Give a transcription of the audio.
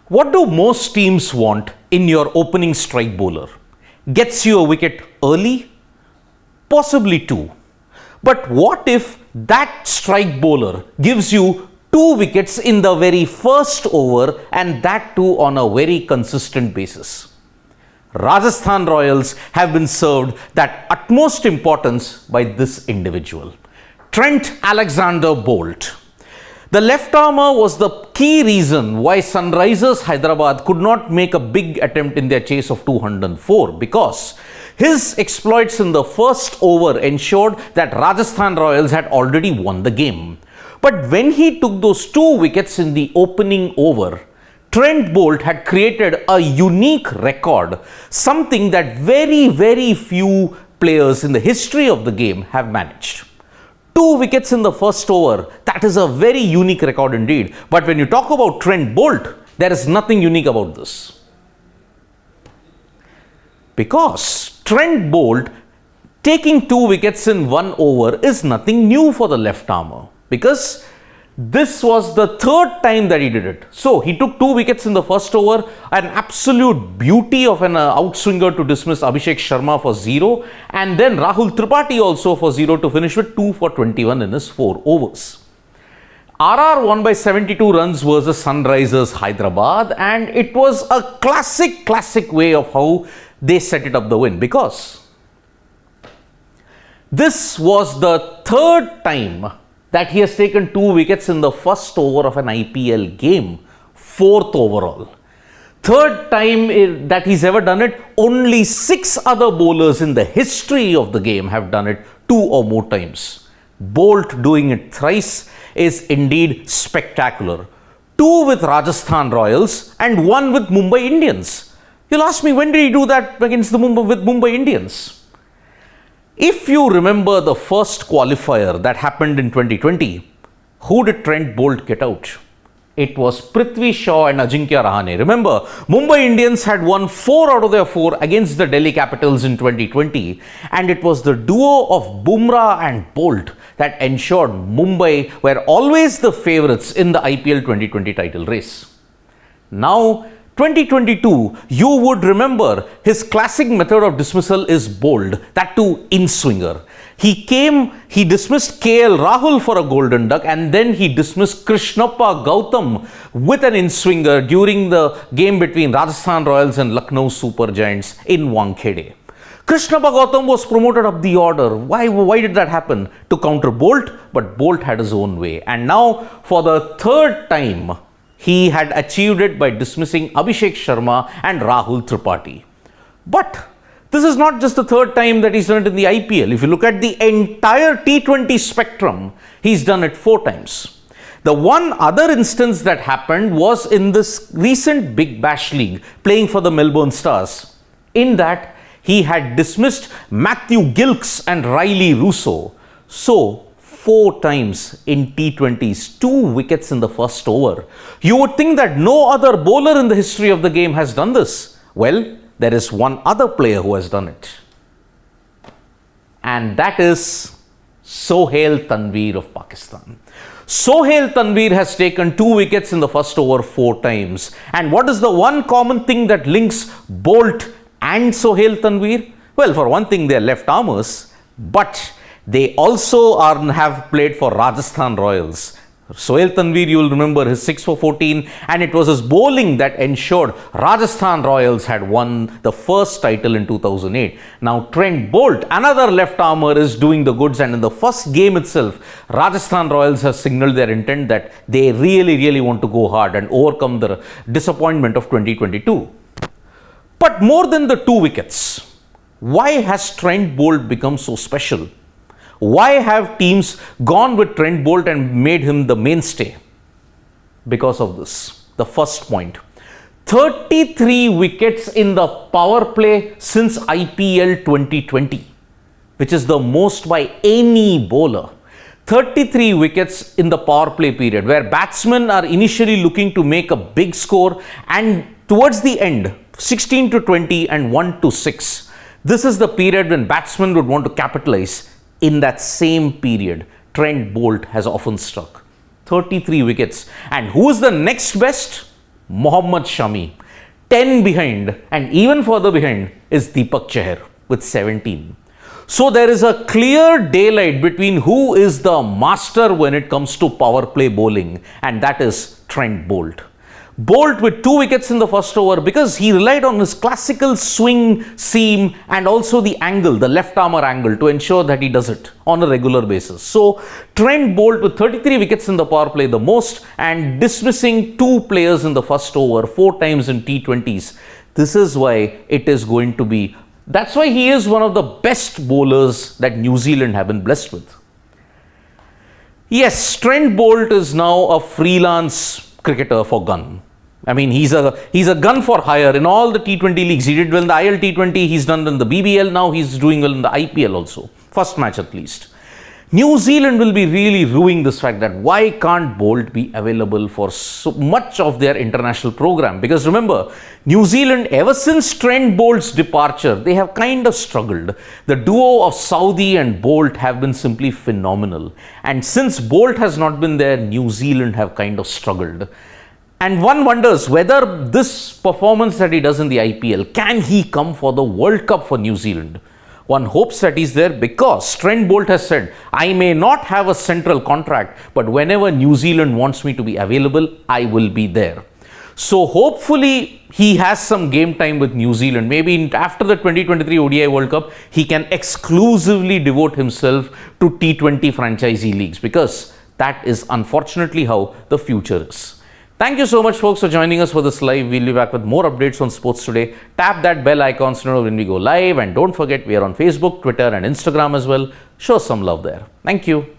What do most teams want in your opening strike bowler? Gets you a wicket early? Possibly two. But what if that strike bowler gives you 2 wickets in the very first over, and that too on a very consistent basis? Rajasthan Royals have been served that utmost importance by this individual, Trent Alexander Boult. The left-armer was the key reason why Sunrisers Hyderabad could not make a big attempt in their chase of 204, because his exploits in the first over ensured that Rajasthan Royals had already won the game. But when he took those 2 wickets in the opening over, Trent Boult had created a unique record, something that very few players in the history of the game have managed. 2 wickets in the first over, that is a very unique record indeed. But when you talk about Trent Boult, there is nothing unique about this. Because Trent Boult taking 2 wickets in 1 over is nothing new for the left-armer, because this was the 3rd time that he did it. So he took 2 wickets in the first over, an absolute beauty of an outswinger to dismiss Abhishek Sharma for 0, and then Rahul Tripathi also for 0 to finish with 2 for 21 in his 4 overs. RR won by 72 runs versus Sunrisers Hyderabad, and it was a classic way of how they set it up the win, because this was the 3rd time that he has taken 2 wickets in the first over of an IPL game, 4th overall. 3rd time that he's ever done it. Only 6 other bowlers in the history of the game have done it 2 or more times. Boult doing it thrice is indeed spectacular. 2 with Rajasthan Royals and 1 with Mumbai Indians. You'll ask me, when did he do that against the Mumbai Indians? If you remember the first qualifier that happened in 2020, who did Trent Boult get out? It was Prithvi Shaw and Ajinkya Rahane. Remember, Mumbai Indians had won 4 out of their 4 against the Delhi Capitals in 2020, and it was the duo of Bumrah and Boult that ensured Mumbai were always the favourites in the IPL 2020 title race. Now, 2022, you would remember his classic method of dismissal is bold, that too in swinger. He dismissed KL Rahul for a golden duck, and then he dismissed Krishnappa Gautam with an in-swinger during the game between Rajasthan Royals and Lucknow Super Giants in Wankhede. Krishnappa Gautam was promoted up the order. Why did that happen? To counter Boult, but Boult had his own way. And now, for the 3rd time, he had achieved it by dismissing Abhishek Sharma and Rahul Tripathi. But this is not just the 3rd time that he's done it in the IPL. If you look at the entire T20 spectrum, he's done it 4 times. The one other instance that happened was in this recent Big Bash League, playing for the Melbourne Stars. In that, he had dismissed Matthew Gilkes and Riley Russo. So, 4 times in T20s, 2 wickets in the first over. You would think that no other bowler in the history of the game has done this. Well, there is one other player who has done it. And that is Sohail Tanveer of Pakistan. Sohail Tanveer has taken 2 wickets in the first over 4 times. And what is the one common thing that links Boult and Sohail Tanveer? Well, for one thing, they are left-armers, but they also have played for Rajasthan Royals. Sohail Tanveer, you will remember his 6 for 14, and it was his bowling that ensured Rajasthan Royals had won the first title in 2008. Now Trent Boult, another left-armer, is doing the goods, and in the first game itself, Rajasthan Royals has signaled their intent that they really want to go hard and overcome the disappointment of 2022. But more than the 2 wickets, why has Trent Boult become so special? Why have teams gone with Trent Boult and made him the mainstay? Because of this. The first point. 33 wickets in the power play since IPL 2020, which is the most by any bowler. 33 wickets in the power play period, where batsmen are initially looking to make a big score, and towards the end, 16 to 20 and 1 to 6. This is the period when batsmen would want to capitalize. In that same period, Trent Boult has often struck 33 wickets. And who is the next best? Mohammad Shami. 10 behind, and even further behind is Deepak Chahar with 17. So there is a clear daylight between who is the master when it comes to power play bowling, and that is Trent Boult. Boult with 2 wickets in the first over because he relied on his classical swing seam and also the angle, the left armour angle, to ensure that he does it on a regular basis. So Trent Boult with 33 wickets in the power play, the most, and dismissing 2 players in the first over 4 times in T20s. This is why it is going to be, that's why he is one of the best bowlers that New Zealand have been blessed with. Yes, Trent Boult is now a freelance cricketer for gun. I mean, he's a gun for hire in all the T20 leagues. He did well in the IL T20, he's done in the BBL, now he's doing well in the IPL also. First match at least. New Zealand will be really ruining this fact that why can't Boult be available for so much of their international program? Because remember, New Zealand, ever since Trent Boult's departure, they have kind of struggled. The duo of Saudi and Boult have been simply phenomenal. And since Boult has not been there, New Zealand have kind of struggled. And one wonders whether this performance that he does in the IPL, can he come for the World Cup for New Zealand? One hopes that he's there because Trent Boult has said, I may not have a central contract, but whenever New Zealand wants me to be available, I will be there. So hopefully he has some game time with New Zealand. Maybe after the 2023 ODI World Cup, he can exclusively devote himself to T20 franchisee leagues, because that is unfortunately how the future is. Thank you so much, folks, for joining us for this live. We'll be back with more updates on sports today. Tap that bell icon to know when we go live, and don't forget we are on Facebook, Twitter and Instagram as well. Show some love there. Thank you.